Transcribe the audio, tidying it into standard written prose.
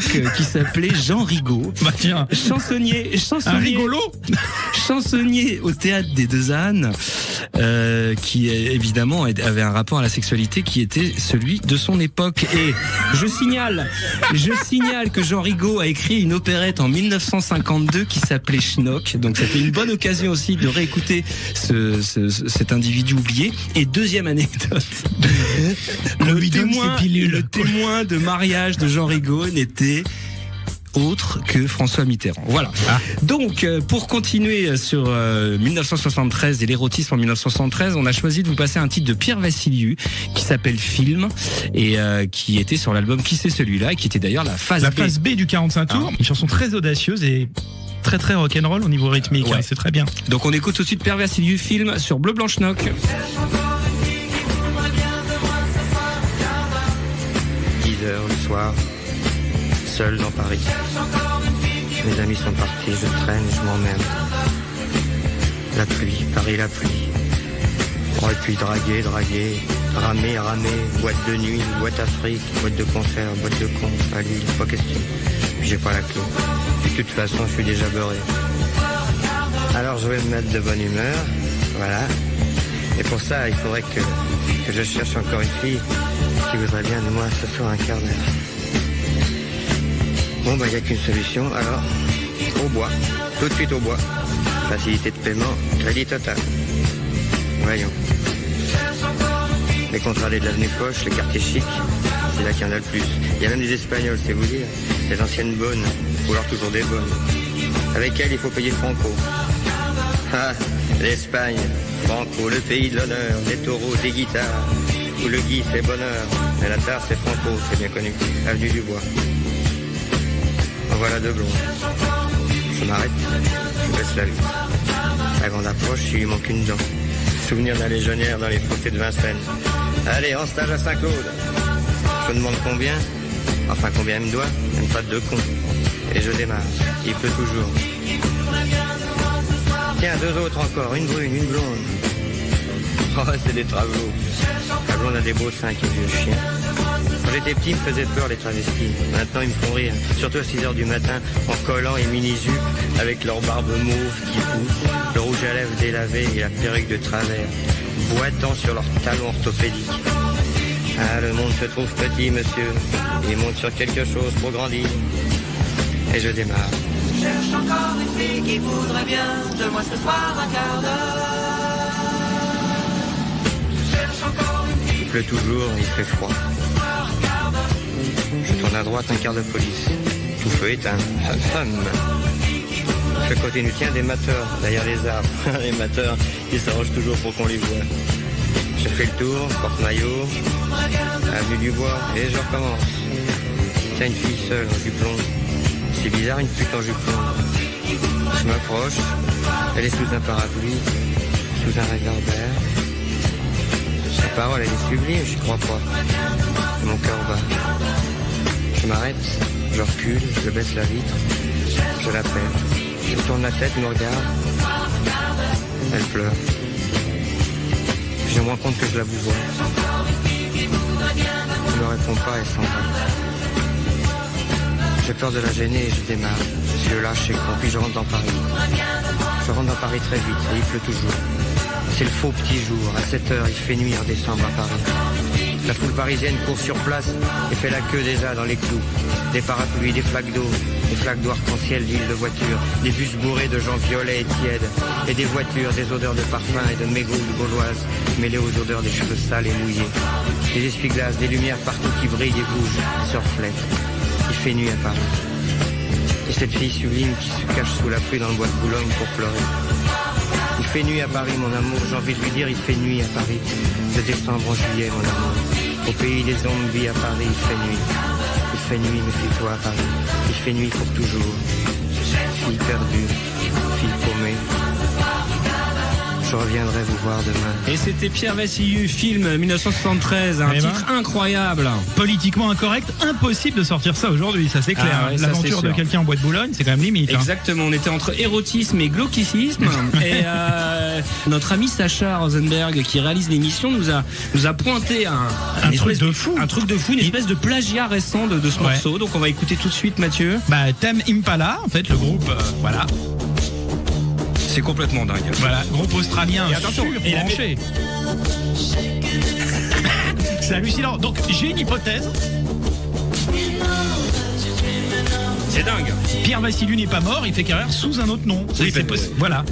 qui s'appelait Jean Rigaud. Bah tiens, Chansonnier un rigolo. chansonnier au théâtre des Deux Ânes, qui évidemment avait un rapport à la sexualité qui était celui de son époque. Et je signale que Jean Rigaud a écrit une opérette en 1952 qui s'appelait Schnock. Donc c'était une bonne occasion aussi de réécouter cet individu oublié. Et deuxième anecdote, le témoin de mariage de Jean Rigaud n'était autre que François Mitterrand. Voilà. Donc, pour continuer sur 1973 et l'érotisme en 1973, on a choisi de vous passer un titre de Pierre Vassiliou qui s'appelle Film et qui était sur l'album Qui c'est celui-là, et qui était d'ailleurs la phase B du 45 tours. Une chanson très audacieuse et très très rock'n'roll au niveau rythmique. Ouais. C'est très bien. Donc, on écoute tout de suite Pierre Vassiliou, Film, sur Bleu Blanc Schnock. 10h le soir, seul dans Paris. Mes amis sont partis, je traîne et je m'emmerde. La pluie, Paris la pluie. Et puis draguer, ramer, boîte de nuit, boîte Afrique, boîte de concert, boîte de con, à Lille, pas question. Puis j'ai pas la clé. De toute façon, je suis déjà beurré. Alors je vais me mettre de bonne humeur, voilà. Et pour ça, il faudrait que je cherche encore une fille qui voudrait bien de moi ce soir un quart d'heure. Bon, bah, il n'y a qu'une solution, alors, au bois. Tout de suite au bois. Facilité de paiement, crédit total. Voyons. Les contradés de l'avenue Foch, les quartiers chics, c'est là qu'il y en a le plus. Il y a même des Espagnols, c'est vous dire. Les anciennes bonnes, ou alors toujours des bonnes. Avec elles, il faut payer Franco. Ah, l'Espagne, Franco, le pays de l'honneur, des taureaux, des guitares. Où le gui, c'est bonheur. Mais la tare, c'est Franco, c'est bien connu. Avenue du Bois. En voilà deux blondes. Je m'arrête, je baisse la vue. La grande approche, il lui manque une dent. Souvenir d'un légionnaire dans les fossés de Vincennes. Allez, en stage à Saint-Claude. Je me demande combien. Enfin, combien elle me doit. Même pas de deux cons. Et je démarre. Il pleut toujours. Tiens, deux autres encore. Une brune, une blonde. Oh, c'est des travaux. La blonde a des beaux seins qui vieux chien. Quand j'étais petit, il me faisait peur les travestis. Maintenant, ils me font rire. Surtout à 6h du matin, en collant et mini-jupe, avec leur barbe mauve qui pousse, le rouge à lèvres délavé et la perruque de travers, boitant sur leurs talons orthopédiques. Ah, le monde se trouve petit, monsieur. Il monte sur quelque chose pour grandir. Et je démarre. Je cherche encore une fille qui voudrait bien de moi ce soir un quart d'heure. Il pleut toujours, il fait froid. Je tourne à droite, un quart de police. Tout feu éteint. Femme. Je continue. Tiens, des mateurs derrière les arbres. Les mateurs, ils s'arrangent toujours pour qu'on les voit. Je fais le tour, porte-maillot, avenue du Bois, et je recommence. Tiens, une fille seule en jupon. C'est bizarre, une pute en jupon. Je m'approche. Elle est sous un parapluie, sous un réverbère. Sa parole, elle est sublime, j'y crois pas. Mon cœur bat. Je m'arrête, je recule, je baisse la vitre, je l'appelle. Je tourne la tête, me regarde. Elle pleure. Je me rends compte que je la bouvoie. Elle ne me répond pas, elle s'en va. J'ai peur de la gêner et je démarre. Je le lâche et con, puis je rentre dans Paris. Je rentre dans Paris très vite et il pleut toujours. C'est le faux petit jour. À 7h, il fait nuit en décembre à Paris. La foule parisienne court sur place et fait la queue déjà dans les clous. Des parapluies, des flaques d'eau, des flaques d'eau arc-en-ciel d'huile de voiture, des bus bourrés de gens violets et tièdes, et des voitures, des odeurs de parfum et de mégots de gauloises, mêlées aux odeurs des cheveux sales et mouillés. Des essuie-glaces, des lumières partout qui brillent et bougent, se reflètent. Il fait nuit à Paris. Et cette fille sublime qui se cache sous la pluie dans le bois de Boulogne pour pleurer. Il fait nuit à Paris, mon amour, j'ai envie de lui dire, il fait nuit à Paris. De décembre en juillet, mon amour. Au pays des zombies à Paris, il fait nuit. Il fait nuit, méfie-toi à Paris. Il fait nuit pour toujours. Fille perdue, fille paumée. Je reviendrai vous voir demain. Et c'était Pierre Vassiliou, film 1973, un Eh ben. titre incroyable. Politiquement incorrect, impossible de sortir ça aujourd'hui, ça c'est clair. Ah ouais, ça, L'aventure c'est de sûr. quelqu'un en bois de Boulogne, c'est quand même limite. Hein. Exactement, on était entre érotisme et glauquicisme. Et notre ami Sacha Rosenberg, qui réalise l'émission, nous a pointé Un une truc espèce de fou. un truc de fou, une espèce de plagiat récent de ce Ouais. morceau. Donc on va écouter tout de suite, Mathieu. Bah, Tame Impala, en fait, le groupe, voilà. C'est complètement dingue. Voilà, groupe australien Et attention, et la branché. C'est hallucinant. Donc, j'ai une hypothèse. C'est dingue. Pierre Vassiliou n'est pas mort, il fait carrière sous un autre nom. Oui, C'est possible. Voilà.